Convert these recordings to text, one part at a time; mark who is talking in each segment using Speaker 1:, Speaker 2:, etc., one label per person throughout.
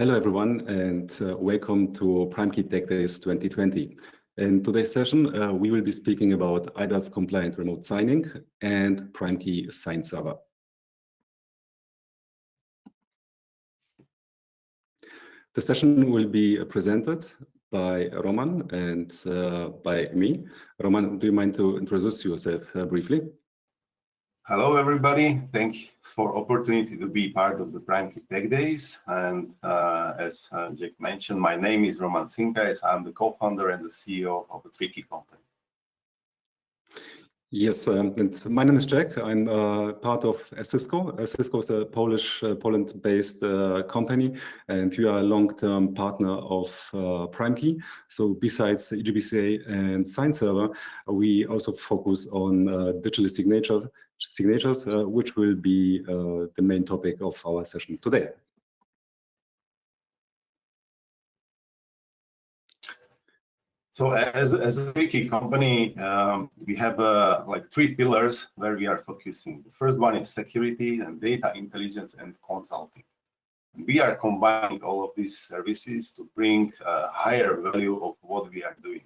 Speaker 1: Hello everyone, and welcome to PrimeKey Tech Days 2020. In today's session, we will be speaking about eIDAS compliant remote signing and PrimeKey Sign Server. The session will be presented by Roman and by me. Roman, do you mind to introduce yourself briefly?
Speaker 2: Hello, everybody. Thanks for opportunity to be part of the PrimeKey Tech Days. And as Jack mentioned, my name is Roman Cinkais. I'm the co-founder and the CEO of the PrimeKey company.
Speaker 1: Yes, and my name is Jack. I'm part of Esysco. Esysco is a Poland-based company, and we are a long-term partner of PrimeKey. So besides eGBCA and Sign Server, we also focus on digital signatures, which will be the main topic of our session today.
Speaker 2: So as a PrimeKey company, we have like three pillars where we are focusing. The first one is security and data intelligence and consulting. We are combining all of these services to bring a higher value of what we are doing.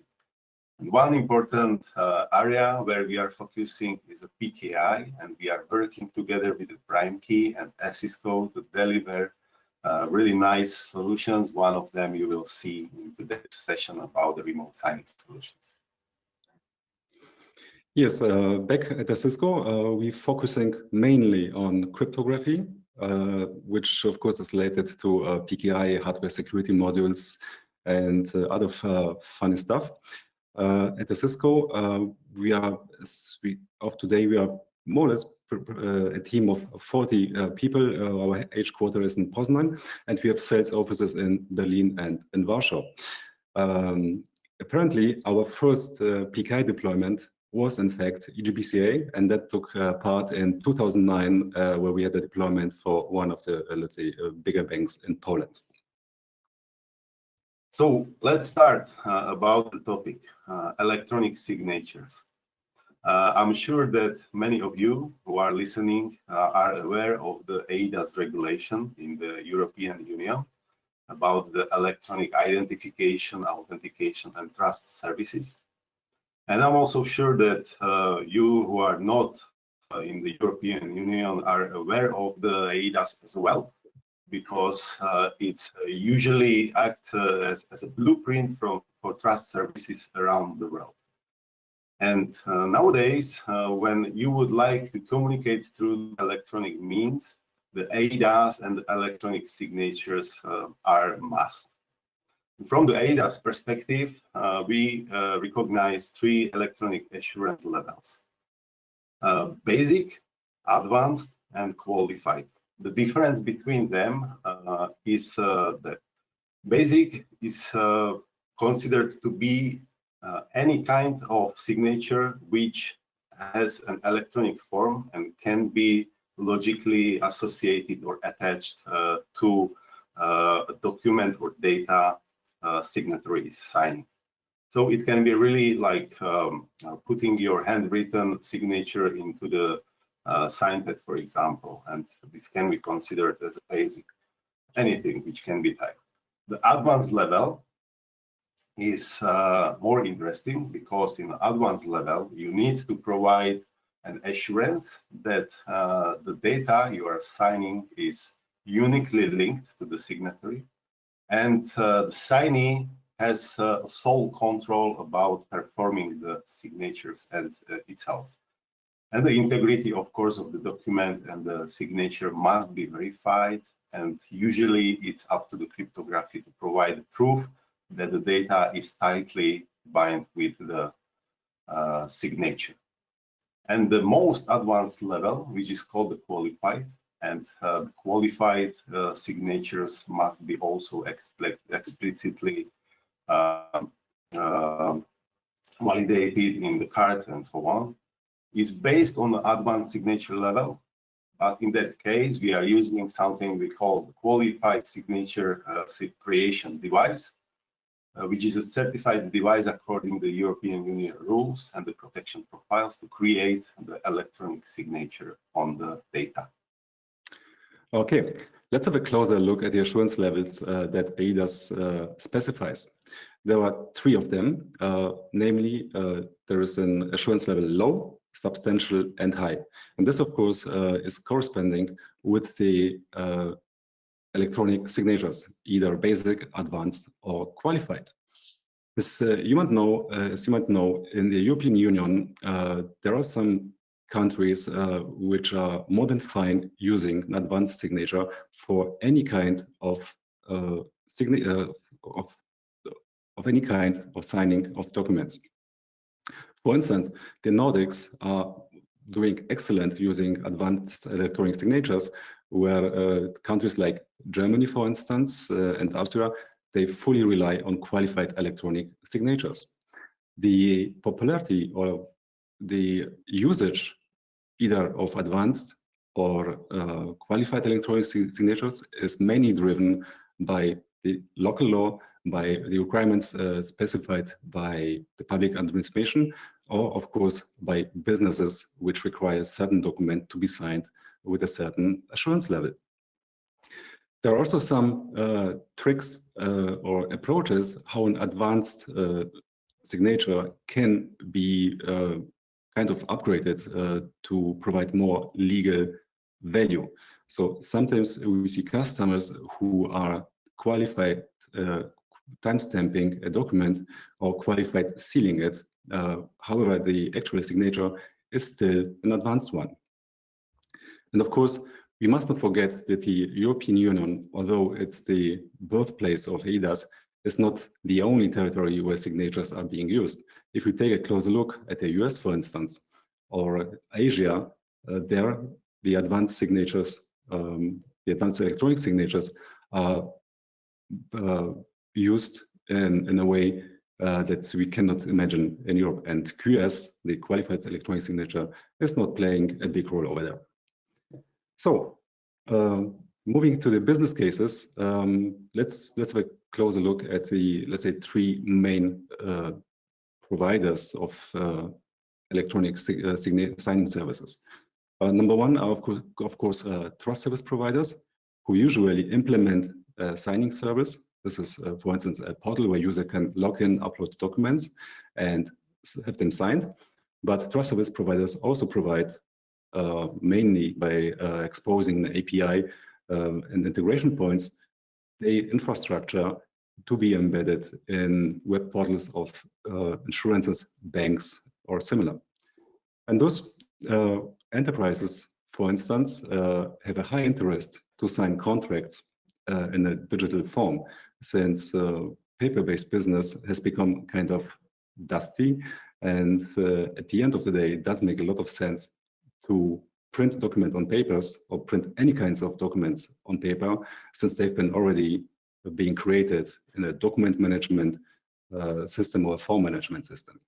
Speaker 2: And one important area where we are focusing is a PKI, and we are working together with the PrimeKey and Esysco to deliver really nice solutions. One of them you will see in today's session about the remote signing solutions.
Speaker 1: Yes, back at Esysco, we're focusing mainly on cryptography, which of course is related to PKI, hardware security modules, and other funny stuff. At Esysco, we are more or less a team of 40 people. Our headquarters is in Poznan, and we have sales offices in Berlin and in Warsaw. Apparently, our first PKI deployment was in fact eGBCA, and that took part in 2009, where we had the deployment for one of the, let's say, bigger banks in Poland.
Speaker 2: So let's start about the topic, electronic signatures. I'm sure that many of you who are listening are aware of the eIDAS regulation in the European Union about the electronic identification, authentication, and trust services. And I'm also sure that you who are not in the European Union are aware of the eIDAS as well, because it's usually acts as a blueprint for trust services around the world. And nowadays, when you would like to communicate through electronic means, the eIDAS and the electronic signatures are must. From the eIDAS perspective, we recognize three electronic assurance levels: basic, advanced, and qualified. The difference between them is that basic is considered to be any kind of signature which has an electronic form and can be logically associated or attached to a document or data signatories signing. So it can be really like putting your handwritten signature into the sign pad, for example, and this can be considered as a basic, anything which can be typed. The advanced level is more interesting because in advanced level, you need to provide an assurance that the data you are signing is uniquely linked to the signatory, and the signee has sole control about performing the signatures and itself. And the integrity, of course, of the document and the signature must be verified, and usually it's up to the cryptography to provide proof that the data is tightly bound with the signature. And the most advanced level, which is called the qualified, and the qualified signatures must be also explicitly validated in the cards and so on, is based on the advanced signature level. But in that case, we are using something we call the qualified signature creation device, which is a certified device according to the European Union rules and the protection profiles to create the electronic signature on the data.
Speaker 1: Okay, let's have a closer look at the assurance levels that eIDAS specifies. There are 3 of them, namely there is an assurance level low, substantial, and high. And this, of course, is corresponding with the electronic signatures, either basic, advanced, or qualified. As you might know, in the European Union, there are some countries which are more than fine using an advanced signature for any kind of any kind of signing of documents. For instance, the Nordics are doing excellent using advanced electronic signatures, where countries like Germany, for instance, and Austria, they fully rely on qualified electronic signatures. The popularity or the usage either of advanced or qualified electronic signatures is mainly driven by the local law, by the requirements specified by the public administration, or of course by businesses which require a certain document to be signed with a certain assurance level. There are also some tricks or approaches how an advanced signature can be kind of upgraded to provide more legal value. So sometimes we see customers who are qualified timestamping a document or qualified sealing it. However, the actual signature is still an advanced one. And of course, we must not forget that the European Union, although it's the birthplace of eIDAS, is not the only territory where signatures are being used. If we take a closer look at the US, for instance, or Asia, there the advanced signatures, the advanced electronic signatures are used in a way that we cannot imagine in Europe. And QS, the qualified electronic signature, is not playing a big role over there. So, moving to the business cases, let's have a closer look at the, let's say, 3 main providers of electronic signing services. Number 1 are, of course, trust service providers who usually implement a signing service. This is, for instance, a portal where user can log in, upload documents, and have them signed. But trust service providers also provide, mainly by exposing the API and integration points, the infrastructure to be embedded in web portals of insurances, banks, or similar. And those enterprises, for instance, have a high interest to sign contracts in a digital form, since paper-based business has become kind of dusty. And at the end of the day, it does make a lot of sense to print a document on papers or print any kinds of documents on paper, since they've been already being created in a document management system or a form management system.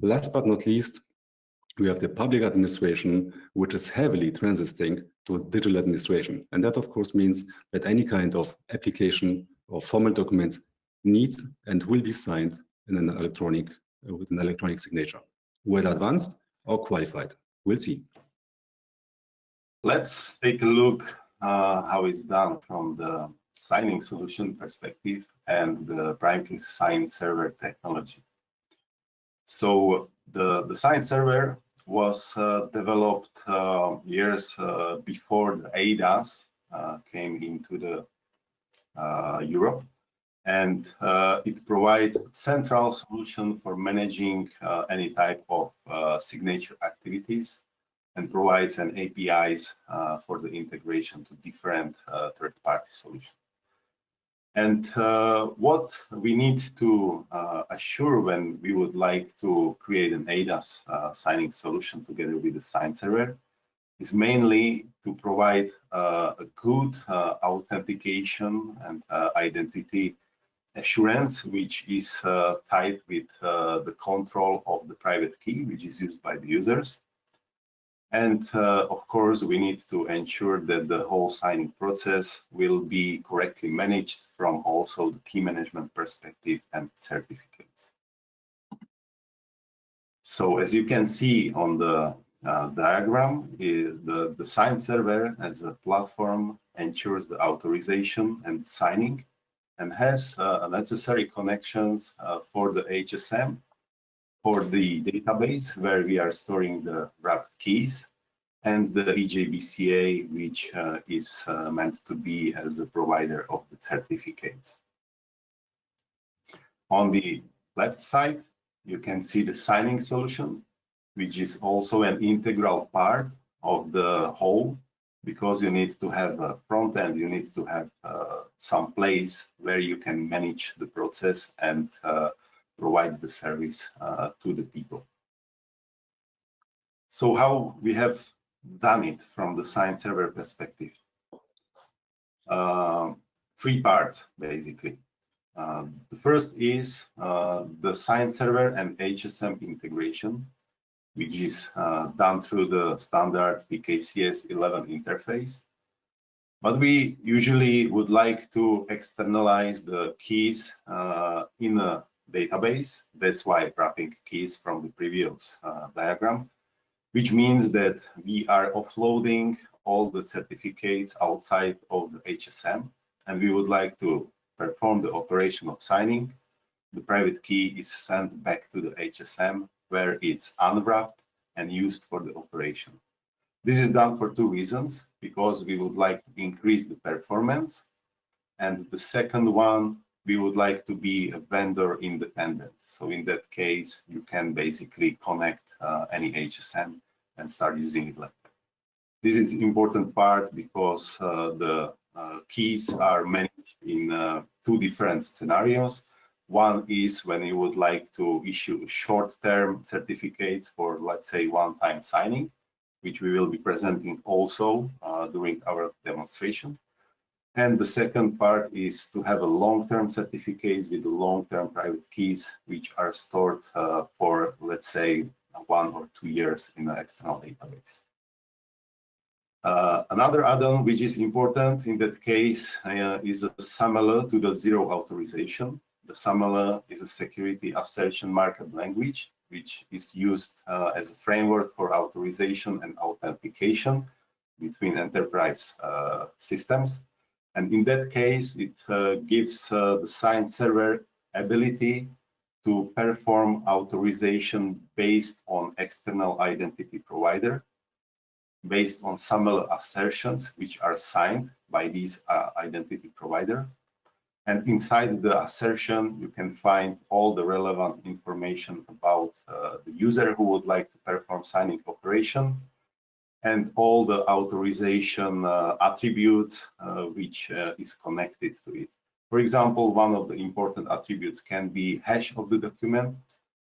Speaker 1: Last but not least, we have the public administration, which is heavily transiting to digital administration. And that, of course, means that any kind of application or formal documents needs and will be signed in an electronic, with an electronic signature, whether advanced or qualified. We'll see.
Speaker 2: Let's take a look how it's done from the signing solution perspective and the PrimeKey sign server technology. So the sign server was developed years before the eIDAS came into the Europe, and it provides a central solution for managing any type of signature activities, and provides an APIs for the integration to different third-party solutions. And what we need to assure when we would like to create an eIDAS signing solution together with the sign server is mainly to provide a good authentication and identity assurance, which is tied with the control of the private key, which is used by the users. And of course, we need to ensure that the whole signing process will be correctly managed from also the key management perspective and certificates. So as you can see on the diagram, the sign server as a platform ensures the authorization and signing, and has necessary connections for the HSM, for the database where we are storing the wrapped keys, and the EJBCA, which is meant to be as a provider of the certificates. On the left side, you can see the signing solution, which is also an integral part of the whole, because you need to have a front end, you need to have some place where you can manage the process and provide the service to the people. So how we have done it from the sign server perspective? Three parts, basically. The first is the sign server and HSM integration, which is done through the standard PKCS 11 interface. But we usually would like to externalize the keys in a database. That's why wrapping keys from the previous diagram, which means that we are offloading all the certificates outside of the HSM, and we would like to perform the operation of signing. The private key is sent back to the HSM, where it's unwrapped and used for the operation. This is done for two reasons, because we would like to increase the performance, and the second one, we would like to be a vendor independent. So in that case, you can basically connect any HSM and start using it like that. This is important part because the keys are managed in two different scenarios. One is when you would like to issue short-term certificates for, let's say, one-time signing, which we will be presenting also during our demonstration. And the second part is to have a long-term certificates with the long-term private keys, which are stored for, let's say, 1 or 2 years in an external database. Another add-on which is important in that case is a SAML to the zero authorization. The SAML is a security assertion markup language, which is used as a framework for authorization and authentication between enterprise systems. And in that case, it gives the sign server ability to perform authorization based on external identity provider, based on SAML assertions, which are signed by these identity provider. And inside the assertion, you can find all the relevant information about the user who would like to perform signing operation, and all the authorization attributes which is connected to it. For example, one of the important attributes can be hash of the document,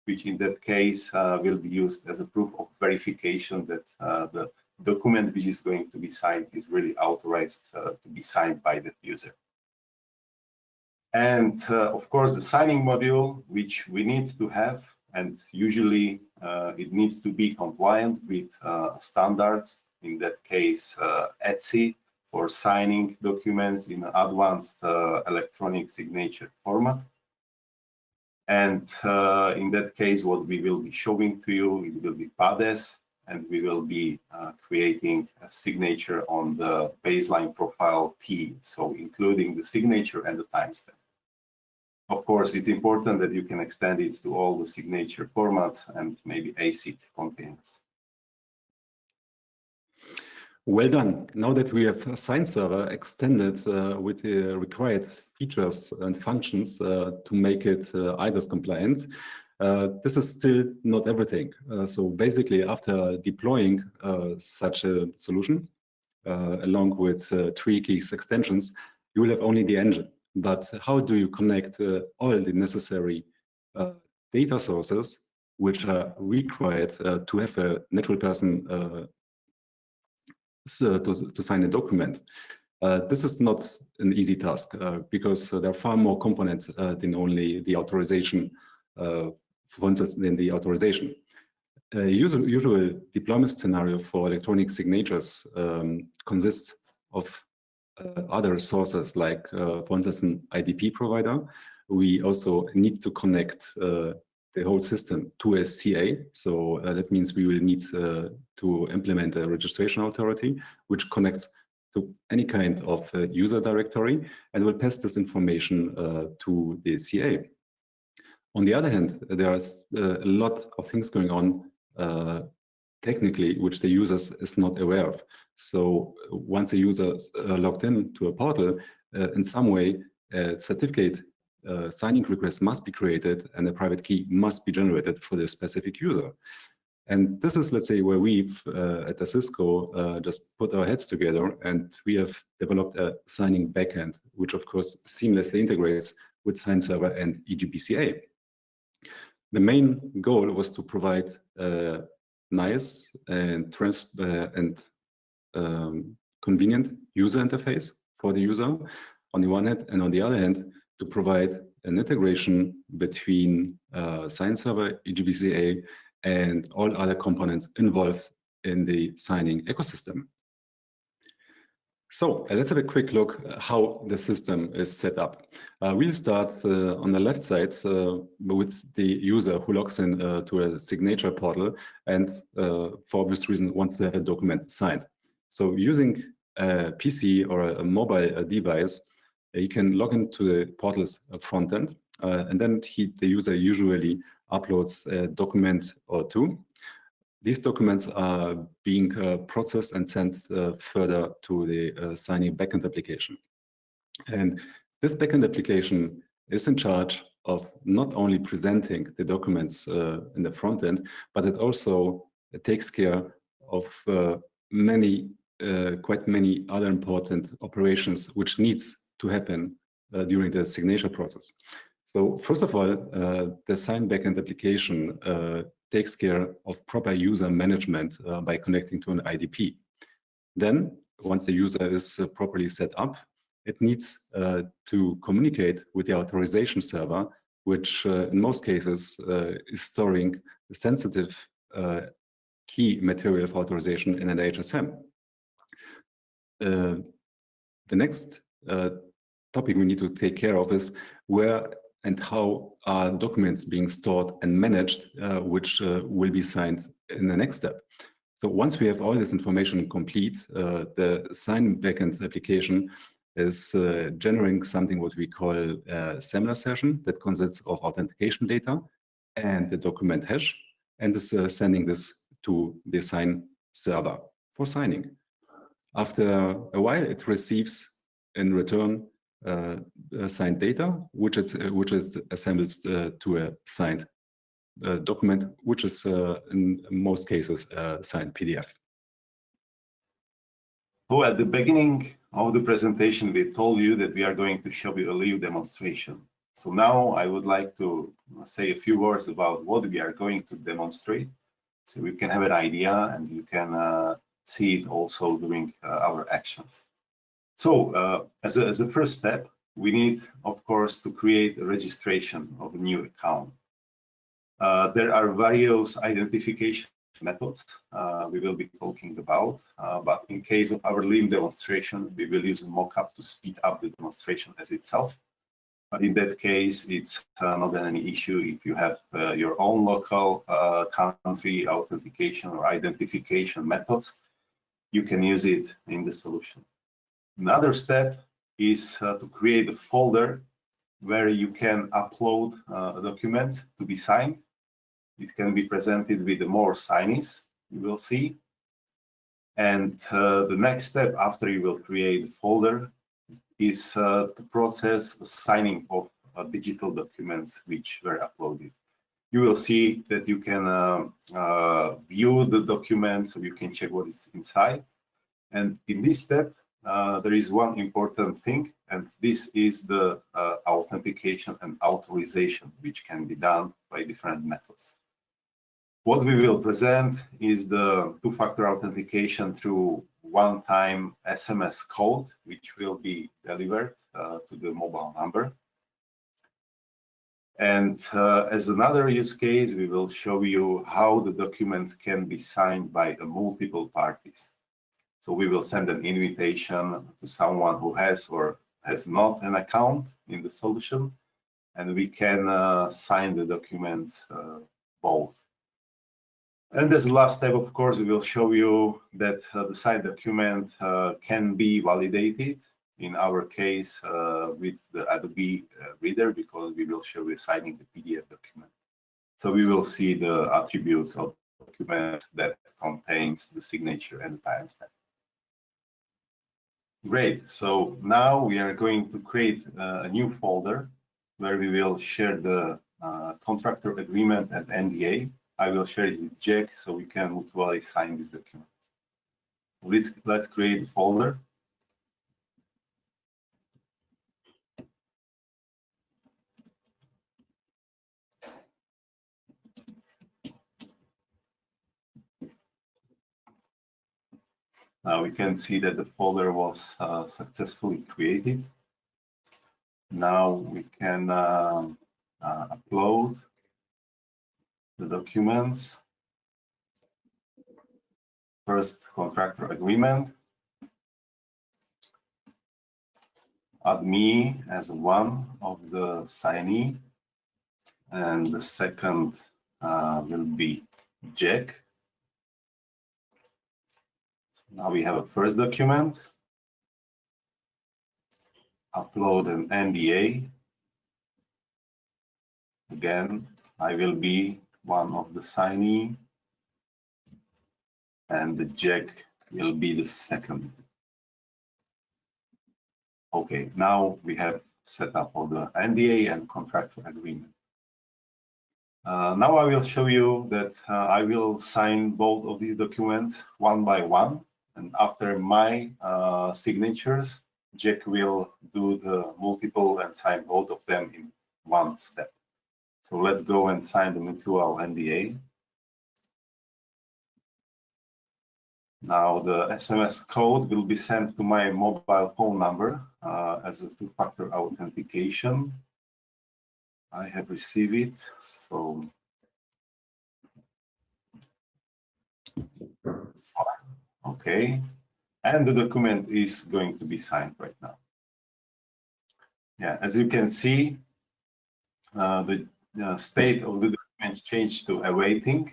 Speaker 2: which in that case will be used as a proof of verification that the document which is going to be signed is really authorized to be signed by the user. And of course, the signing module, which we need to have, and usually it needs to be compliant with standards, in that case, ETSI, for signing documents in advanced electronic signature format. And in that case, what we will be showing to you, it will be PADES, and we will be creating a signature on the baseline profile T, so including the signature and the timestamp. Of course, it's important that you can extend it to all the signature formats and maybe ASIC containers.
Speaker 1: Well done. Now that we have a sign server extended with the required features and functions to make it eIDAS compliant, this is still not everything. So basically, after deploying such a solution, along with 3 keys extensions, you will have only the engine. But how do you connect all the necessary data sources which are required to have a natural person to sign a document? This is not an easy task because there are far more components than only the authorization, for instance, than the authorization. Usual deployment scenario for electronic signatures consists of other sources like, for instance, an IDP provider. We also need to connect the whole system to a CA. So that means we will need to implement a registration authority, which connects to any kind of user directory and will pass this information to the CA. On the other hand, there is a lot of things going on technically, which the user is not aware of. So once a user logged in to a portal, in some way, a certificate signing request must be created and a private key must be generated for the specific user. And this is, let's say, where we've at Esysco just put our heads together, and we have developed a signing backend, which of course seamlessly integrates with Sign Server and eGPCA. The main goal was to provide nice and convenient user interface for the user on the one hand, and on the other hand, to provide an integration between Sign Server, eGPCA, and all other components involved in the signing ecosystem. So let's have a quick look how the system is set up. We'll start on the left side with the user who logs in to a signature portal and for obvious reasons wants to have a document signed. So using a PC or a mobile device, you can log into the portal's front end and then the user usually uploads a document or two. These documents are being processed and sent further to the signing backend application. And this backend application is in charge of not only presenting the documents in the front end, but it also takes care of quite many other important operations which needs to happen during the signature process. So first of all, the sign backend application takes care of proper user management by connecting to an IDP. Then, once the user is properly set up, it needs to communicate with the authorization server, which in most cases is storing the sensitive key material of authorization in an HSM. The next topic we need to take care of is where and how are documents being stored and managed, which will be signed in the next step. So once we have all this information complete, the sign backend application is generating something what we call a SAMLR session that consists of authentication data and the document hash, and is sending this to the sign server for signing. After a while, it receives in return signed data, which is assembled to a signed document, which is in most cases a signed PDF.
Speaker 2: So at the beginning of the presentation, we told you that we are going to show you a live demonstration. So now I would like to say a few words about what we are going to demonstrate, so we can have an idea and you can see it also during our actions. So as a first step, we need, of course, to create a registration of a new account. There are various identification methods we will be talking about, but in case of our live demonstration, we will use a mockup to speed up the demonstration as itself. But in that case, it's not any issue if you have your own local country authentication or identification methods. You can use it in the solution. Another step is to create a folder where you can upload documents to be signed. It can be presented with the more signees, you will see. And the next step after you will create a folder is to process the signing of digital documents which were uploaded. You will see that you can view the documents, so you can check what is inside. And in this step, there is one important thing, and this is the authentication and authorization, which can be done by different methods. What we will present is the two-factor authentication through one-time SMS code, which will be delivered to the mobile number. And as another use case, we will show you how the documents can be signed by multiple parties. So we will send an invitation to someone who has or has not an account in the solution, and we can sign the documents both. And as the last step, of course, we will show you that the signed document can be validated. In our case, with the Adobe Reader, because we will show you signing the PDF document. So we will see the attributes of the document that contains the signature and the timestamp. Great. So now we are going to create a new folder where we will share the contractor agreement and NDA. I will share it with Jack so we can mutually sign this document. Let's create a folder. Now we can see that the folder was successfully created. Now we can upload the documents. First, contractor agreement. Add me as one of the signee, and the second will be Jack. Now we have a first document. Upload an NDA. Again, I will be one of the signee, and the Jack will be the second. Okay, now we have set up all the NDA and contractor agreement. Now I will show you that I will sign both of these documents one by one. And after my signatures, Jack will do the multiple and sign both of them in one step. So let's go and sign the mutual NDA. Now the SMS code will be sent to my mobile phone number as a two-factor authentication. I have received it, so okay, and the document is going to be signed right now. Yeah, as you can see, the state of the document changed to awaiting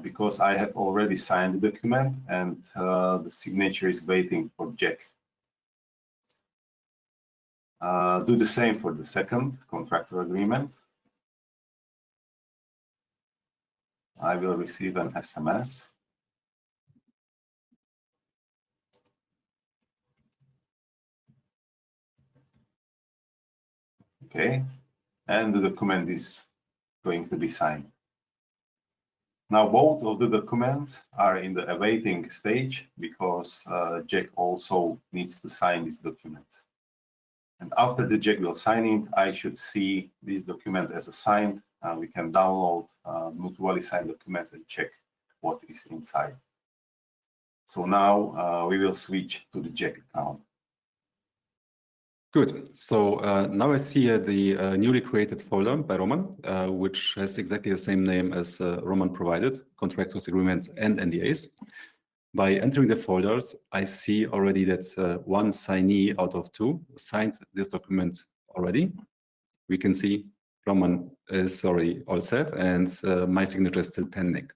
Speaker 2: because I have already signed the document, and the signature is waiting for Jack. Do the same for the second contractor agreement. I will receive an SMS. Okay, and the document is going to be signed. Now both of the documents are in the awaiting stage because Jack also needs to sign this document. And after the Jack will sign it, I should see this document as a signed. We can download mutually signed documents and check what is inside. So now we will switch to the Jack account.
Speaker 1: Good. So now I see the newly created folder by Roman, which has exactly the same name as Roman provided, contractors, agreements, and NDAs. By entering the folders, I see already that one signee out of two signed this document already. We can see Roman is already all set, and my signature is still pending.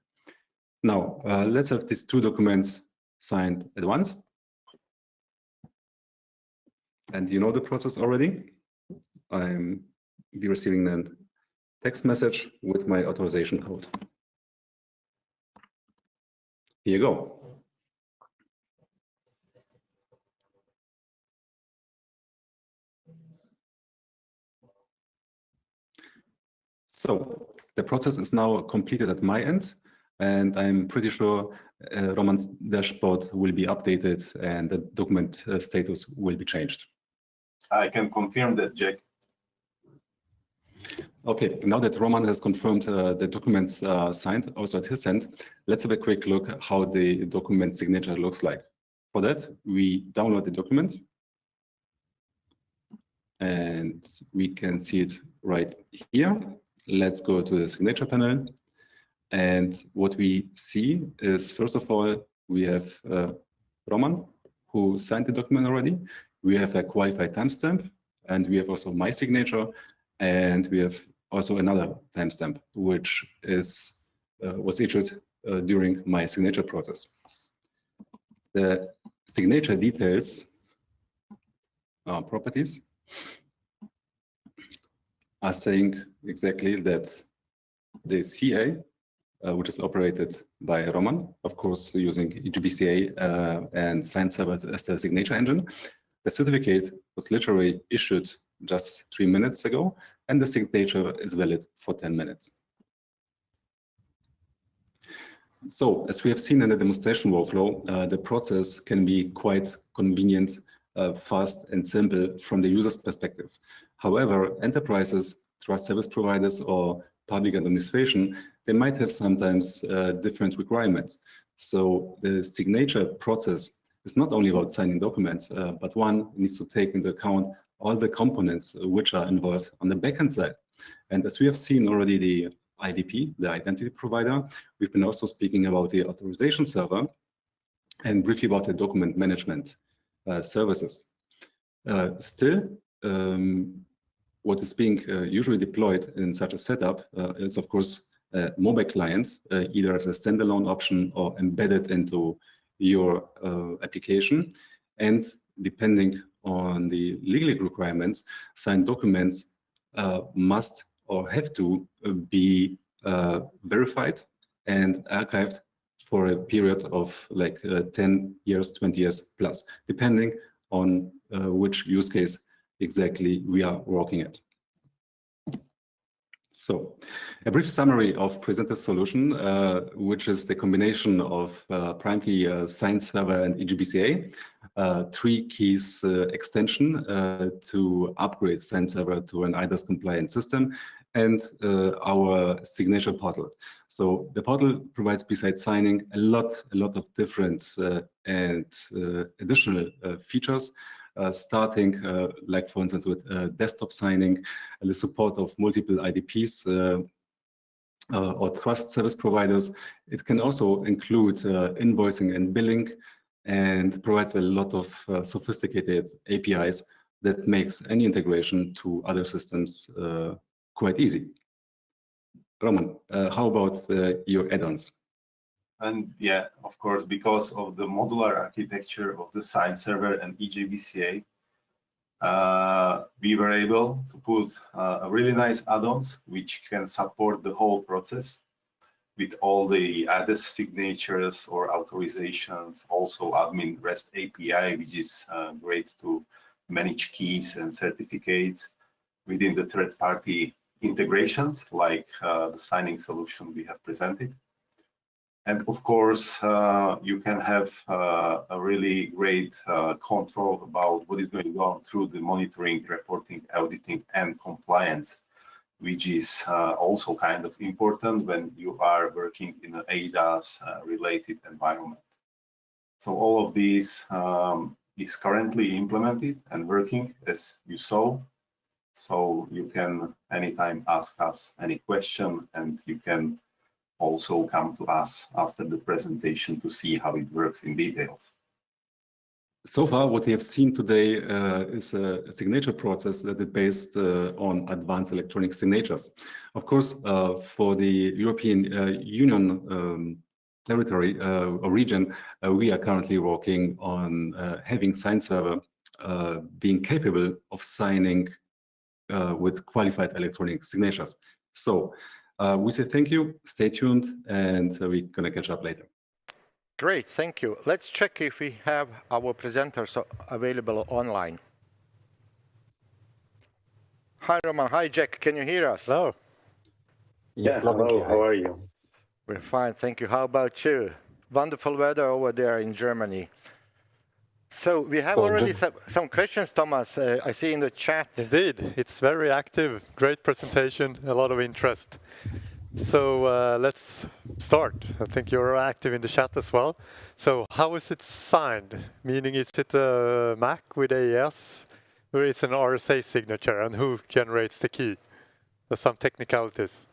Speaker 1: Now, let's have these two documents signed at once. And you know the process already. I'm be receiving a text message with my authorization code. Here you go. So the process is now completed at my end, and I'm pretty sure Roman's dashboard will be updated and the document status will be changed.
Speaker 2: I can confirm that, Jack.
Speaker 1: Okay, now that Roman has confirmed the documents signed also at his end, let's have a quick look at how the document signature looks like. For that, we download the document, and we can see it right here. Let's go to the signature panel. And what we see is, first of all, we have Roman, who signed the document already. We have a qualified timestamp, and we have also my signature, and we have also another timestamp, which is was issued during my signature process. The signature details properties are saying exactly that the CA, which is operated by Roman, of course, using eGBCA and signed server as the signature engine. The certificate was literally issued just 3 minutes ago, and the signature is valid for 10 minutes. So, as we have seen in the demonstration workflow, the process can be quite convenient, fast, and simple from the user's perspective. However, enterprises, trust service providers, or public administration, they might have sometimes different requirements. So the signature process is not only about signing documents, but one needs to take into account all the components which are involved on the backend side. And as we have seen already, the IDP, the identity provider, we've been also speaking about the authorization server and briefly about the document management services. Still, what is being usually deployed in such a setup is, of course, a mobile client, either as a standalone option or embedded into your application. And depending on the legal requirements, signed documents must or have to be verified and archived for a period of like 10 years, 20 years plus, depending on which use case exactly we are working at. So, a brief summary of presented solution, which is the combination of PrimeKey signed server and eGBCA, 3 keys extension to upgrade signed server to an eIDAS compliant system, and our signature portal. So the portal provides, besides signing, a lot of different and additional features. Starting, like for instance, with desktop signing, and the support of multiple IDPs or trust service providers. It can also include invoicing and billing, and provides a lot of sophisticated APIs that makes any integration to other systems quite easy. Roman, how about your add-ons?
Speaker 2: And yeah, of course, because of the modular architecture of the signed server and eGBCA, we were able to put really nice add-ons which can support the whole process with all the eIDAS signatures or authorizations, also admin REST API, which is great to manage keys and certificates within the third-party integrations, like the signing solution we have presented. And of course, you can have a really great control about what is going on through the monitoring, reporting, auditing, and compliance, which is also kind of important when you are working in an eIDAS-related environment. So all of these is currently implemented and working, as you saw. So you can anytime ask us any question, and you can also come to us after the presentation to see how it works in details.
Speaker 1: So far, what we have seen today is a signature process that is based on advanced electronic signatures. Of course, for the European Union territory or region, we are currently working on having signed server being capable of signing with qualified electronic signatures. So we say thank you, stay tuned, and we're going to catch up later.
Speaker 3: Great, thank you. Let's check if we have our presenters available online. Hi, Roman. Hi, Jack. Can you hear us?
Speaker 4: Hello.
Speaker 5: Yes, hello. How are you?
Speaker 3: We're fine, thank you. How about you? Wonderful weather over there in Germany. So we have already some questions, Thomas. I see in the chat.
Speaker 4: Indeed, it's very active. Great presentation, a lot of interest. So let's start. I think you're active in the chat as well. So how is it signed? Meaning, is it a Mac with AES, or is it an RSA signature, and who generates the key? There's some technicalities.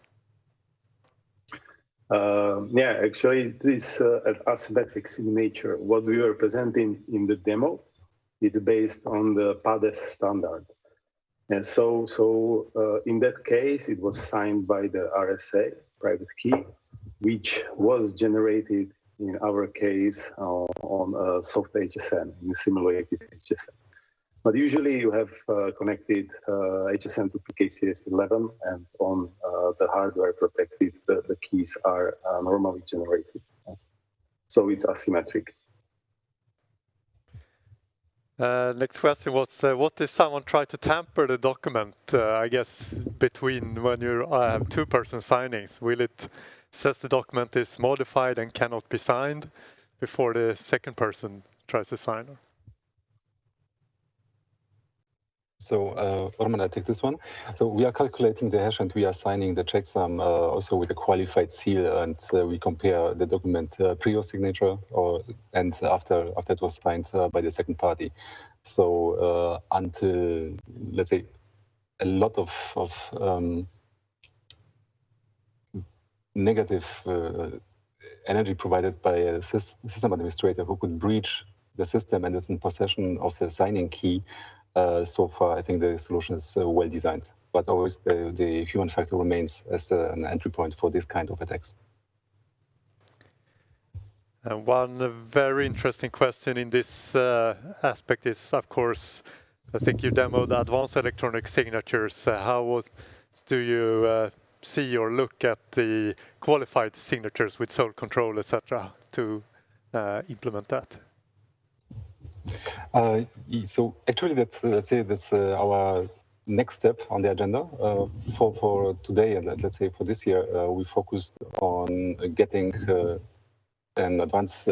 Speaker 5: Yeah, actually, this an asymmetric signature. What we were presenting in the demo, it's based on the PADES standard. And so in that case, it was signed by the RSA, private key. which was generated in our case on a soft HSM, in a simulated HSM. But usually you have connected HSM to PKCS11, and on the hardware protected, the keys are normally generated. So it's asymmetric.
Speaker 4: Next question was, what if someone tried to tamper the document, I guess, between when you have two-person signings? Will it says the document is modified and cannot be signed before the second person tries to sign?
Speaker 6: So, Orman, I take this one. So we are calculating the hash and we are signing the checksum also with a qualified seal, and we compare the document pre signature and after it was signed by the second party. So until, let's say, a lot of negative energy provided by a system administrator who could breach the system and is in possession of the signing key, so far, I think the solution is well designed, but always the human factor remains as an entry point for this kind of attacks.
Speaker 4: And one very interesting question in this aspect is, of course, I think you demoed advanced electronic signatures. How do you see or look at the qualified signatures with sole control, etc., to implement that?
Speaker 6: So actually, let's say that's our next step on the agenda for today, and let's say for this year. We focused on getting an advanced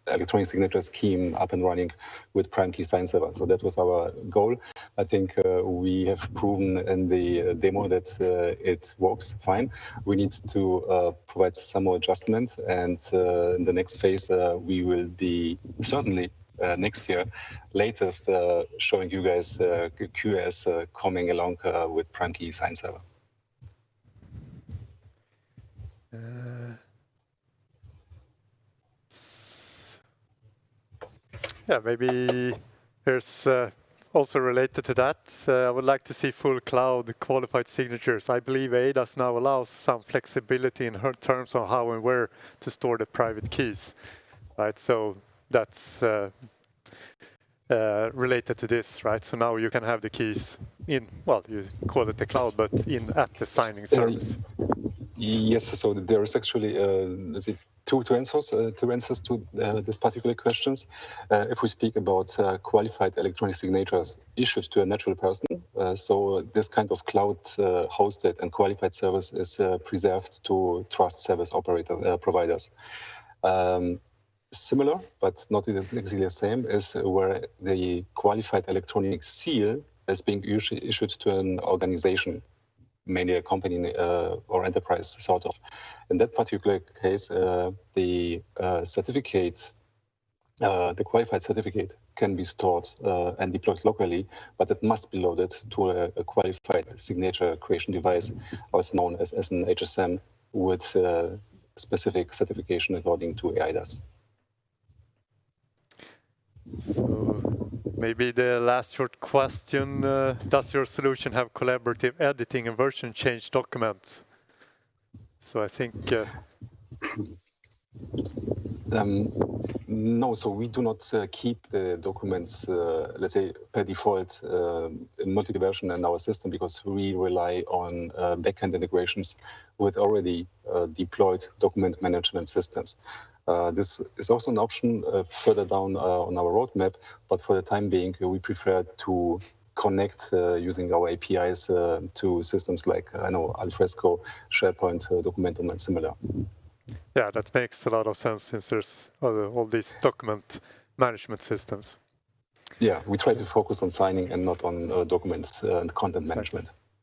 Speaker 6: electronic signature scheme up and running with PrimeKey Sign Server. So that was our goal. I think we have proven in the demo that it works fine. We need to provide some more adjustment, and in the next phase, we will be certainly next year, latest, showing you guys QS coming along with PrimeKey Sign Server.
Speaker 4: Yeah, maybe here's also related to that. I would like to see full cloud qualified signatures. I believe eIDAS now allows some flexibility in terms of how and where to store the private keys, right? So that's related to this, right? So now you can have the keys in, well, you call it the cloud, but at the signing service.
Speaker 6: Yes, so there is actually, let's see, two answers to this particular questions. If we speak about qualified electronic signatures issued to a natural person, so this kind of cloud hosted and qualified service is preserved to trust service providers. Similar, but not exactly the same, is where the qualified electronic seal is being issued to an organization, mainly a company or enterprise, sort of. In that particular case, the certificate, the qualified certificate can be stored and deployed locally, but it must be loaded to a qualified signature creation device, also known as an HSM, with specific certification according to eIDAS.
Speaker 4: So maybe the last short question, does your solution have collaborative editing and version change documents? So I think...
Speaker 6: no, so we do not keep the documents, let's say, per default in multi-version in our system, because we rely on backend integrations with already deployed document management systems. This is also an option further down on our roadmap, but for the time being, we prefer to connect using our APIs to systems like, I know, Alfresco, SharePoint, Documentum, and similar.
Speaker 4: Yeah, that makes a lot of sense since there's all these document management systems.
Speaker 6: Yeah, we try to focus on signing and not on documents and content management.